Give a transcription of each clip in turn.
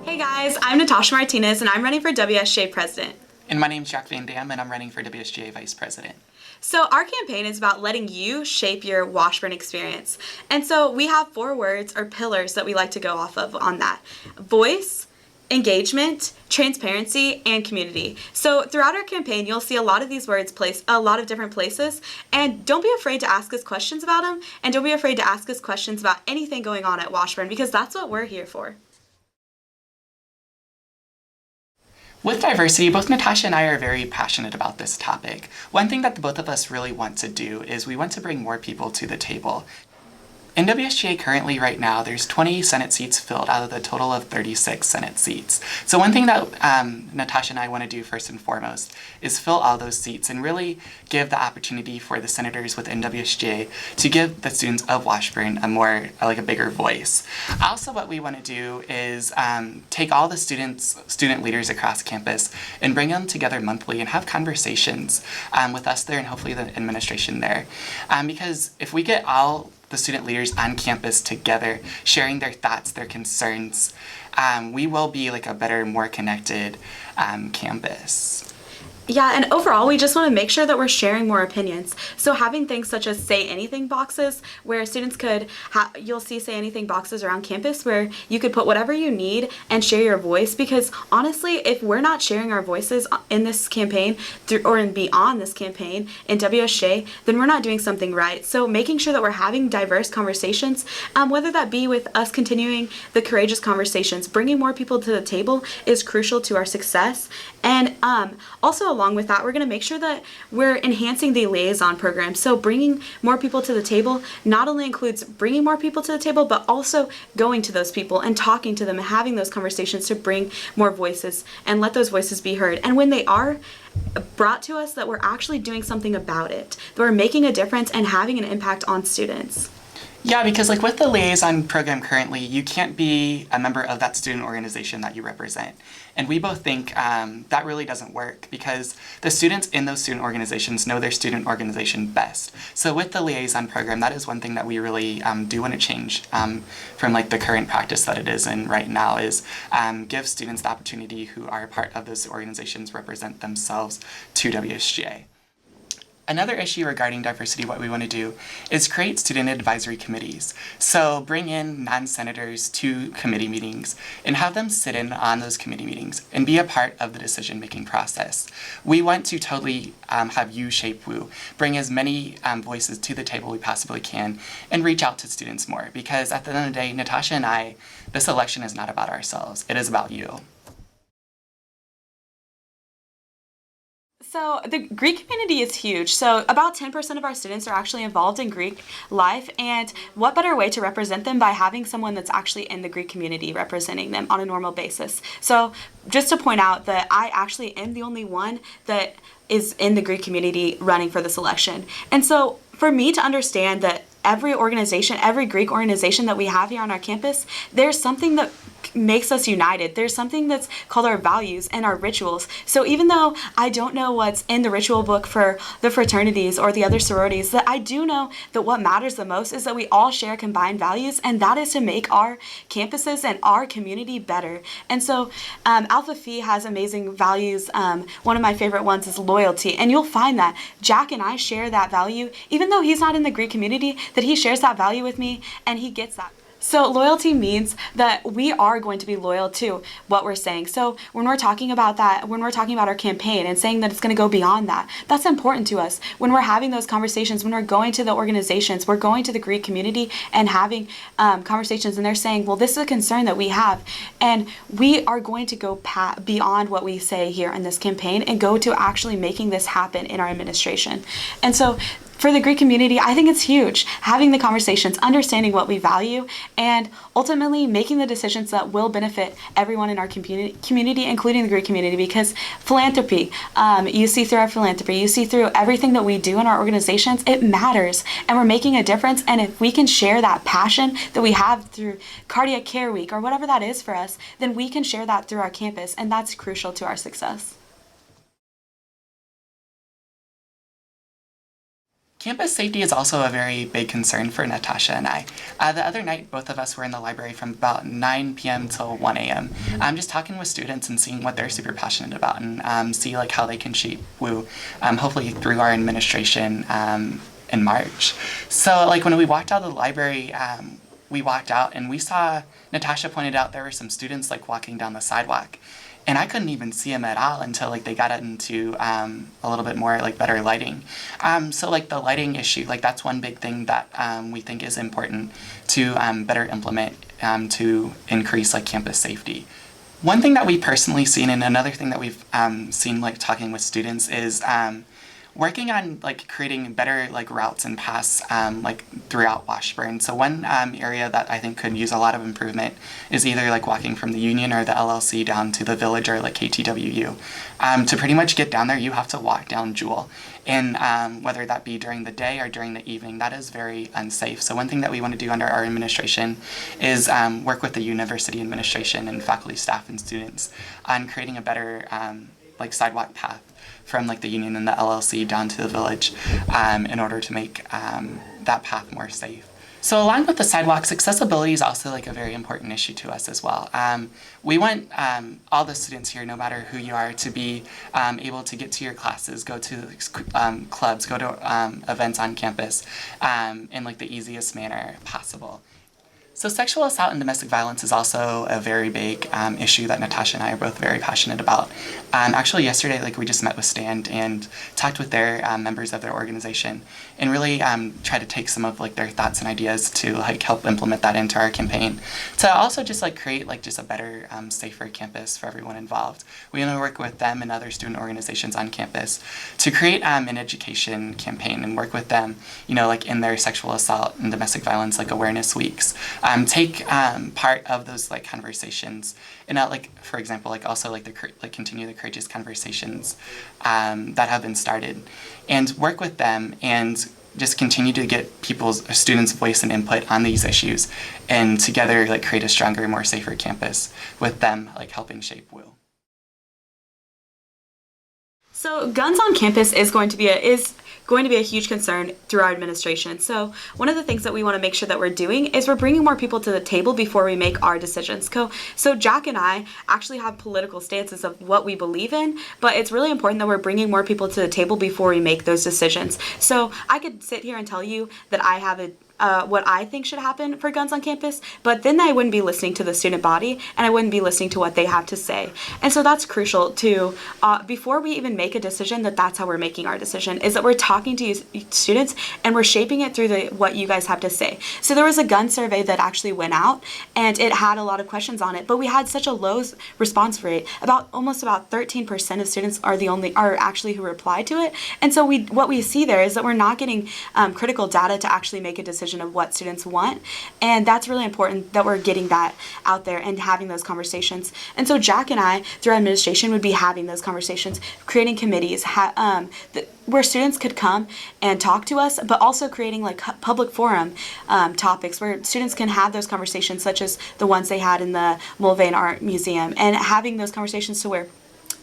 Hey guys, I'm Natasha Martinez and I'm running for WSJ President. And my name's Jack Van Dam, and I'm running for WSGA Vice President. So our campaign is about letting you shape your Washburn experience. And so we have 4 words or pillars that we like to go off of on that. Voice, engagement, transparency, and community. So throughout our campaign, you'll see a lot of these words placed a lot of different places. And don't be afraid to ask us questions about them. And don't be afraid to ask us questions about anything going on at Washburn, because that's what we're here for. With diversity, both Natasha and I are very passionate about this topic. One thing that the both of us really want to do is we want to bring more people to the table. In WSGA currently right now, there's 20 Senate seats filled out of the total of 36 Senate seats. So one thing that Natasha and I want to do first and foremost is fill all those seats and really give the opportunity for the senators within WSGA to give the students of Washburn a bigger voice. Also, what we want to do is take all the student leaders across campus and bring them together monthly and have conversations with us there and hopefully the administration there. Because if we get all the student leaders on campus together, sharing their thoughts, their concerns, we will be like a better, more connected campus. Yeah, and overall, we just want to make sure that we're sharing more opinions. So having things such as say anything boxes where students could, you'll see say anything boxes around campus where you could put whatever you need and share your voice, because honestly, if we're not sharing our voices in this campaign or beyond this campaign in WSJ, then we're not doing something right. So making sure that we're having diverse conversations, whether that be with us continuing the courageous conversations, bringing more people to the table is crucial to our success. And also along with that, we're going to make sure that we're enhancing the liaison program. So bringing more people to the table not only includes bringing more people to the table, but also going to those people and talking to them and having those conversations to bring more voices and let those voices be heard. And when they are brought to us, that we're actually doing something about it, that we're making a difference and having an impact on students. Yeah, because like with the liaison program currently, you can't be a member of that student organization that you represent. And we both think that really doesn't work because the students in those student organizations know their student organization best. So with the liaison program, that is one thing that we really do want to change from like the current practice that it is in right now, is give students the opportunity who are a part of those organizations represent themselves to WSGA. Another issue regarding diversity, what we want to do is create student advisory committees. So bring in non-senators to committee meetings and have them sit in on those committee meetings and be a part of the decision-making process. We want to totally have you shape WU, bring as many voices to the table we possibly can and reach out to students more, because at the end of the day, Natasha and I, this election is not about ourselves, it is about you. So the Greek community is huge. So about 10% of our students are actually involved in Greek life, and what better way to represent them by having someone that's actually in the Greek community representing them on a normal basis. So just to point out that I actually am the only one that is in the Greek community running for this election. And so for me to understand that every organization, every Greek organization that we have here on our campus, there's something that makes us united. There's something that's called our values and our rituals. So even though I don't know what's in the ritual book for the fraternities or the other sororities, that I do know that what matters the most is that we all share combined values, and that is to make our campuses and our community better. And so Alpha Phi has amazing values. One of my favorite ones is loyalty, and you'll find that Jack and I share that value, even though he's not in the Greek community, that he shares that value with me and he gets that. So loyalty means that we are going to be loyal to what we're saying. So when we're talking about that, when we're talking about our campaign and saying that it's going to go beyond that, that's important to us. When we're having those conversations, when we're going to the organizations, we're going to the Greek community and having conversations, and they're saying, well, this is a concern that we have, and we are going to go beyond what we say here in this campaign and go to actually making this happen in our administration. And so for the Greek community, I think it's huge, having the conversations, understanding what we value, and ultimately making the decisions that will benefit everyone in our community, including the Greek community, because philanthropy, you see through our philanthropy, you see through everything that we do in our organizations, it matters, and we're making a difference. And if we can share that passion that we have through Cardiac Care Week or whatever that is for us, then we can share that through our campus, and that's crucial to our success. Campus safety is also a very big concern for Natasha and I. The other night, both of us were in the library from about 9 p.m. till 1 a.m. Just talking with students and seeing what they're super passionate about and see like how they can shape WU, hopefully through our administration in March. So like when we walked out of the library, we walked out and we saw, Natasha pointed out there were some students like walking down the sidewalk. And I couldn't even see them at all until like they got into a little bit more like better lighting. So like the lighting issue, like that's one big thing that we think is important to better implement to increase like campus safety. One thing that we've personally seen, and another thing that we've seen like talking with students, is working on like creating better like routes and paths like throughout Washburn. So one area that I think could use a lot of improvement is either like walking from the Union or the LLC down to the Village or like KTWU. To pretty much get down there, you have to walk down Jewel. And whether that be during the day or during the evening, that is very unsafe. So one thing that we want to do under our administration is work with the university administration and faculty, staff, and students on creating a better like sidewalk path from like the Union and the LLC down to the Village in order to make that path more safe. So along with the sidewalks, accessibility is also like a very important issue to us as well. We want all the students here, no matter who you are, to be able to get to your classes, go to clubs, go to events on campus in like the easiest manner possible. So sexual assault and domestic violence is also a very big issue that Natasha and I are both very passionate about. Actually yesterday, like we just met with STAND and talked with their members of their organization and really try to take some of like their thoughts and ideas to like help implement that into our campaign to also just like create like just a better, safer campus for everyone involved. We want to work with them and other student organizations on campus to create an education campaign and work with them, you know, like in their sexual assault and domestic violence like awareness weeks. Take part of those like conversations and like for example like also like continue the courageous conversations that have been started and work with them and just continue to get students' voice and input on these issues and together like create a stronger, more safer campus with them like helping shape WU. So guns on campus is going to be a huge concern through our administration. So one of the things that we want to make sure that we're doing is we're bringing more people to the table before we make our decisions. So Jack and I actually have political stances of what we believe in, but it's really important that we're bringing more people to the table before we make those decisions. So I could sit here and tell you that I have what I think should happen for guns on campus, but then I wouldn't be listening to the student body and I wouldn't be listening to what they have to say. And so that's crucial to, before we even make a decision, that's how we're making our decision, is that we're talking to you students and we're shaping it through what you guys have to say. So there was a gun survey that actually went out and it had a lot of questions on it, but we had such a low response rate. Almost about 13% of students are actually who replied to it. And so what we see there is that we're not getting critical data to actually make a decision of what students want, and that's really important that we're getting that out there and having those conversations. And so Jack and I, through administration, would be having those conversations, creating committees where students could come and talk to us, but also creating like public forum topics where students can have those conversations, such as the ones they had in the Mulvane Art Museum, and having those conversations to where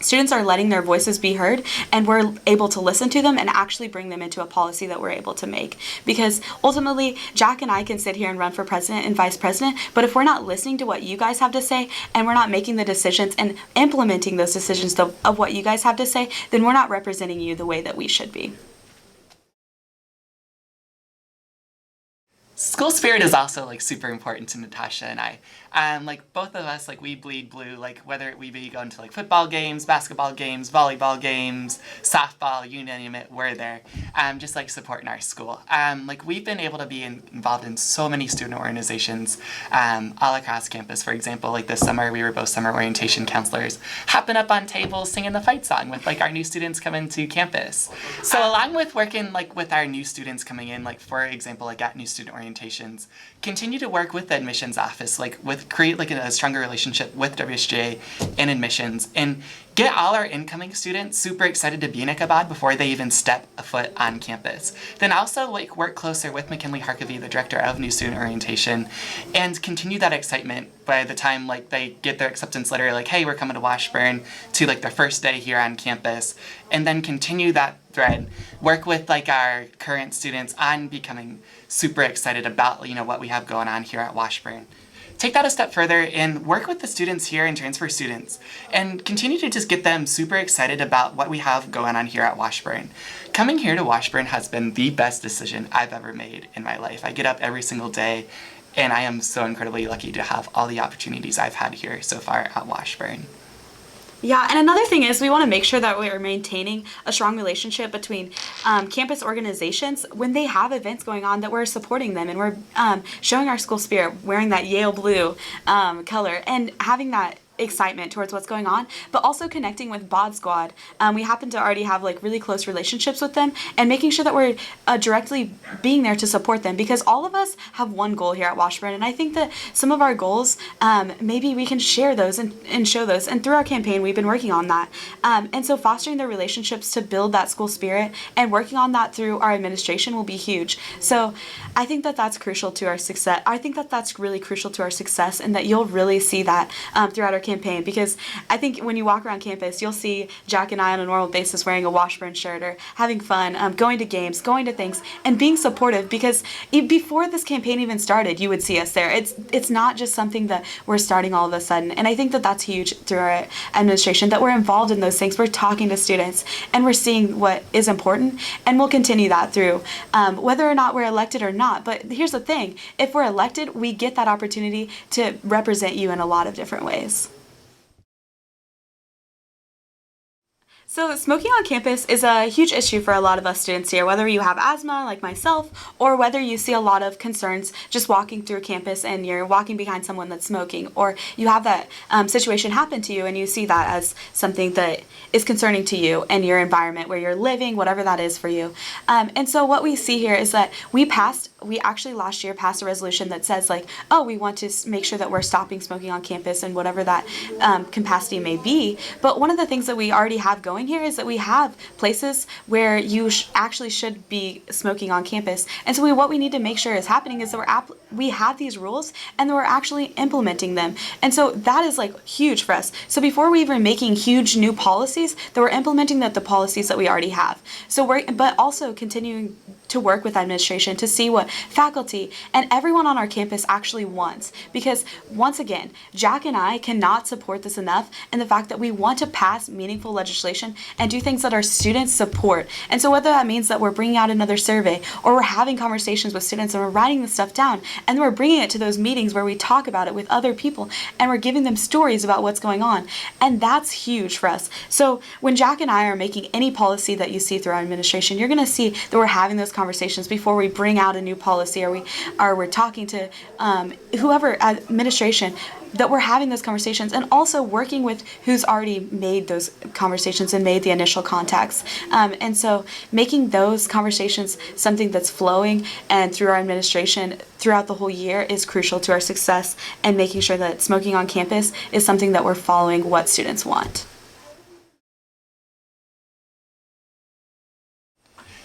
students are letting their voices be heard and we're able to listen to them and actually bring them into a policy that we're able to make. Because ultimately, Jack and I can sit here and run for president and vice president, but if we're not listening to what you guys have to say and we're not making the decisions and implementing those decisions of what you guys have to say, then we're not representing you the way that we should be. School spirit is also like super important to Natasha and I. Like both of us, like we bleed blue, like whether we be going to like football games, basketball games, volleyball games, softball, you name it, we're there. Just like supporting our school. Like we've been able to be involved in so many student organizations all across campus. For example, like this summer we were both summer orientation counselors, hopping up on tables singing the fight song with like our new students coming to campus. So along with working like with our new students coming in, like for example, like at new student orientations, continue to work with the admissions office, like create like a stronger relationship with WSJ and admissions, and get all our incoming students super excited to be in Ichabod before they even step a foot on campus. Then also work closer with McKinley Harkavy, the director of New Student Orientation, and continue that excitement by the time they get their acceptance letter, hey, we're coming to Washburn, to their first day here on campus, and then continue that thread. Work with our current students on becoming super excited about what we have going on here at Washburn. Take that a step further and work with the students here and transfer students and continue to just get them super excited about what we have going on here at Washburn. Coming here to Washburn has been the best decision I've ever made in my life. I get up every single day and I am so incredibly lucky to have all the opportunities I've had here so far at Washburn. Yeah, and another thing is we want to make sure that we're maintaining a strong relationship between campus organizations when they have events going on, that we're supporting them and we're showing our school spirit, wearing that Yale blue color and having that excitement towards what's going on, but also connecting with Bod Squad. We happen to already have really close relationships with them and making sure that we're directly being there to support them, because all of us have one goal here at Washburn, and I think that some of our goals, maybe we can share those and show those, and through our campaign we've been working on that. And so fostering the relationships to build that school spirit and working on that through our administration will be huge. So I think that that's crucial to our success. I think that that's really crucial to our success, and that you'll really see that throughout our campaign, because I think when you walk around campus, you'll see Jack and I on a normal basis wearing a Washburn shirt or having fun, going to games, going to things, and being supportive, because before this campaign even started, you would see us there. It's not just something that we're starting all of a sudden, and I think that that's huge through our administration, that we're involved in those things. We're talking to students, and we're seeing what is important, and we'll continue that through whether or not we're elected or not. But here's the thing, if we're elected, we get that opportunity to represent you in a lot of different ways. So smoking on campus is a huge issue for a lot of us students here, whether you have asthma like myself, or whether you see a lot of concerns just walking through campus and you're walking behind someone that's smoking, or you have that situation happen to you and you see that as something that is concerning to you and your environment where you're living, whatever that is for you. And so what we see here is that we actually last year passed a resolution that says we want to make sure that we're stopping smoking on campus and whatever that capacity may be. But one of the things that we already have going here is that we have places where you actually should be smoking on campus. And so what we need to make sure is happening is that we have these rules and that we're actually implementing them. And so that is huge for us. So before we even making huge new policies, that we're implementing the policies that we already have. But also continuing to work with administration to see what faculty and everyone on our campus actually wants. Because once again, Jack and I cannot support this enough, and the fact that we want to pass meaningful legislation and do things that our students support. And so whether that means that we're bringing out another survey, or we're having conversations with students and we're writing this stuff down, and then we're bringing it to those meetings where we talk about it with other people and we're giving them stories about what's going on. And that's huge for us. So when Jack and I are making any policy that you see through our administration, you're going to see that we're having those conversations before we bring out a new policy, or we're talking to whoever administration, that we're having those conversations, and also working with who's already made those conversations and made the initial contacts. And so making those conversations something that's flowing and through our administration throughout the whole year is crucial to our success, and making sure that smoking on campus is something that we're following what students want.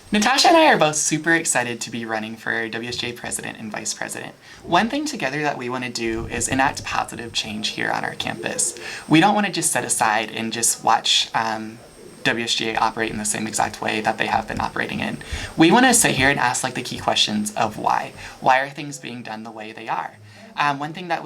Natasha and I are both super excited to be running for WSJ president and vice president. One thing together that we want to do is enact positive change here on our campus. We don't want to just set aside and just watch WSJ operate in the same exact way that they have been operating in. We want to sit here and ask the key questions of why. Why are things being done the way they are? One thing that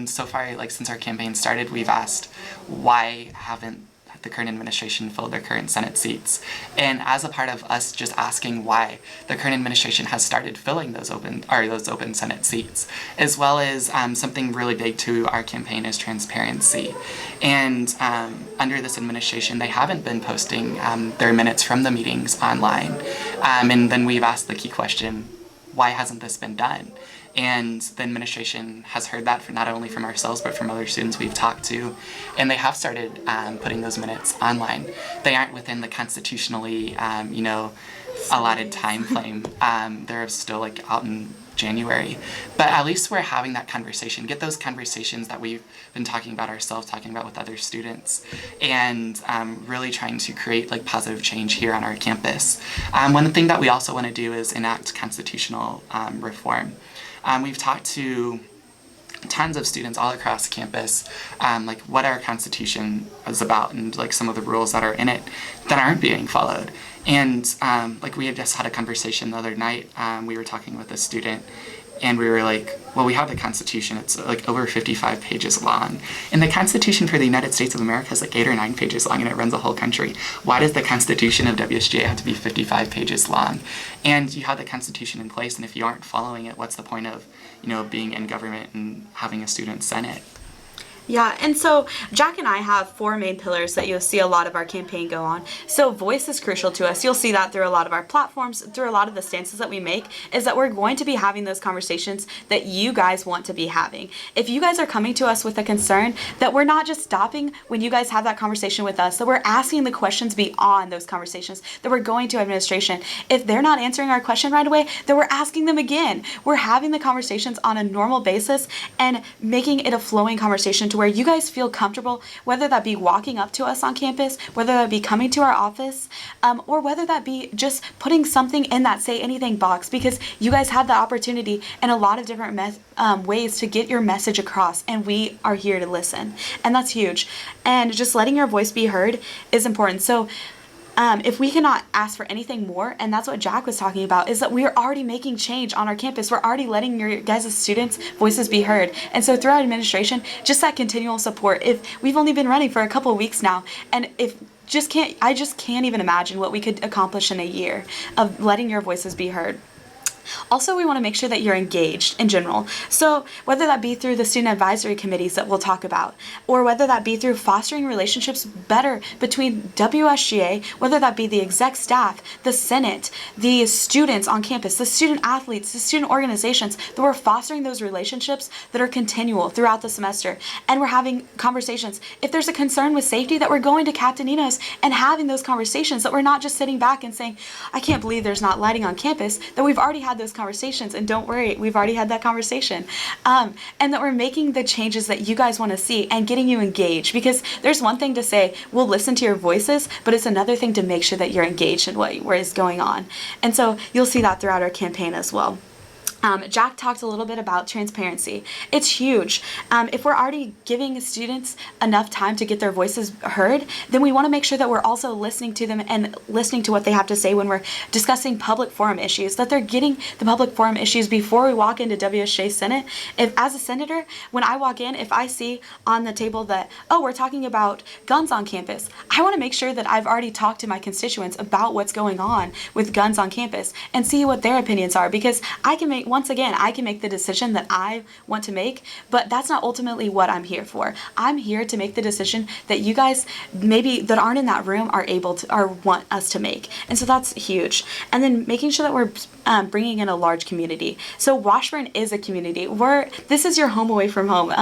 so far, since our campaign started, we've asked, why haven't the current administration filled their current Senate seats? And as a part of us just asking why, the current administration has started filling those open Senate seats, as well as something really big to our campaign is transparency. And under this administration, they haven't been posting their minutes from the meetings online. And then we've asked the key question, why hasn't this been done? And the administration has heard that not only from ourselves, but from other students we've talked to. And they have started putting those minutes online. They aren't within the constitutionally, allotted time frame. They're still like out in January. But at least we're having that conversation. Get those conversations that we've been talking about ourselves, talking about with other students, and really trying to create like positive change here on our campus. One thing that we also want to do is enact constitutional reform. We've talked to tons of students all across campus, like what our Constitution is about and like some of the rules that are in it that aren't being followed. And like we had just had a conversation the other night, we were talking with a student and we were like, well, we have the Constitution, it's like over 55 pages long. And the Constitution for the United States of America is like 8 or 9 pages long and it runs the whole country. Why does the Constitution of WSJ have to be 55 pages long? And you have the Constitution in place, and if you aren't following it, what's the point of, being in government and having a student senate? Yeah, and so Jack and I have 4 main pillars that you'll see a lot of our campaign go on. So voice is crucial to us. You'll see that through a lot of our platforms, through a lot of the stances that we make, is that we're going to be having those conversations that you guys want to be having. If you guys are coming to us with a concern, that we're not just stopping when you guys have that conversation with us, that we're asking the questions beyond those conversations, that we're going to administration. If they're not answering our question right away, then we're asking them again. We're having the conversations on a normal basis and making it a flowing conversation to where you guys feel comfortable, whether that be walking up to us on campus, whether that be coming to our office, or whether that be just putting something in that say anything box, because you guys have the opportunity in a lot of different ways to get your message across, and we are here to listen, and that's huge. And just letting your voice be heard is important. So if we cannot ask for anything more, and that's what Jack was talking about, is that we are already making change on our campus. We're already letting your guys' students' voices be heard. And so throughout administration, just that continual support. If we've only been running for a couple of weeks now, and I just can't even imagine what we could accomplish in a year of letting your voices be heard. Also, we want to make sure that you're engaged in general. So whether that be through the student advisory committees that we'll talk about, or whether that be through fostering relationships better between WSGA, whether that be the exec staff, the Senate, the students on campus, the student athletes, the student organizations, that we're fostering those relationships that are continual throughout the semester. And we're having conversations. If there's a concern with safety, that we're going to Captain Nino's and having those conversations, that we're not just sitting back and saying, I can't believe there's not lighting on campus, that we've already had those conversations, and don't worry, we've already had that conversation, and that we're making the changes that you guys want to see and getting you engaged, because there's one thing to say we'll listen to your voices, but it's another thing to make sure that you're engaged in what is going on. And so you'll see that throughout our campaign as well. Jack talked a little bit about transparency. It's huge. If we're already giving students enough time to get their voices heard, then we want to make sure that we're also listening to them and listening to what they have to say when we're discussing public forum issues, that they're getting the public forum issues before we walk into WSJ Senate. If, as a senator, when I walk in, if I see on the table that, oh, we're talking about guns on campus, I want to make sure that I've already talked to my constituents about what's going on with guns on campus and see what their opinions are, because I can make the decision that I want to make, but that's not ultimately what I'm here for. I'm here to make the decision that you guys maybe that aren't in that room are able to or want us to make. And so that's huge. And then making sure that we're bringing in a large community. So Washburn is a community. This is your home away from home.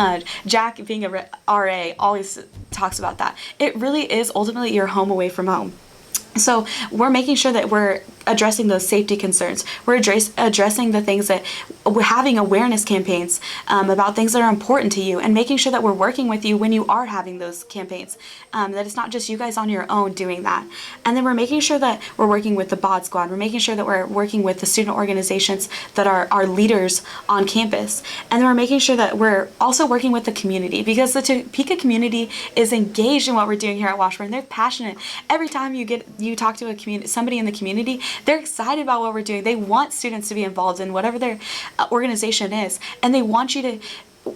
Jack, being a RA, always talks about that. It really is ultimately your home away from home. So we're making sure that we're addressing those safety concerns. We're addressing the things that we're having awareness campaigns about things that are important to you, and making sure that we're working with you when you are having those campaigns, that it's not just you guys on your own doing that. And then we're making sure that we're working with the BOD squad. We're making sure that we're working with the student organizations that are our leaders on campus. And then we're making sure that we're also working with the community, because the Topeka community is engaged in what we're doing here at Washburn. They're passionate. Every time you talk to somebody in the community, they're excited about what we're doing. They want students to be involved in whatever their organization is, and they want you to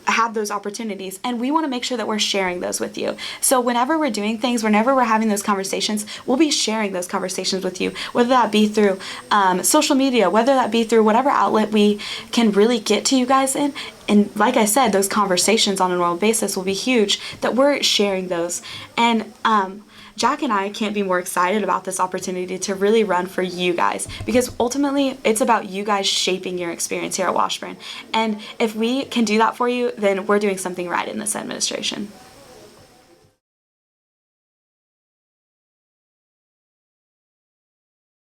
have those opportunities, and we want to make sure that we're sharing those with you. So whenever we're doing things, whenever we're having those conversations, we'll be sharing those conversations with you, whether that be through social media, whether that be through whatever outlet we can really get to you guys in. And like I said, those conversations on a normal basis will be huge, that we're sharing those. And Jack and I can't be more excited about this opportunity to really run for you guys, because ultimately it's about you guys shaping your experience here at Washburn. And if we can do that for you, then we're doing something right in this administration.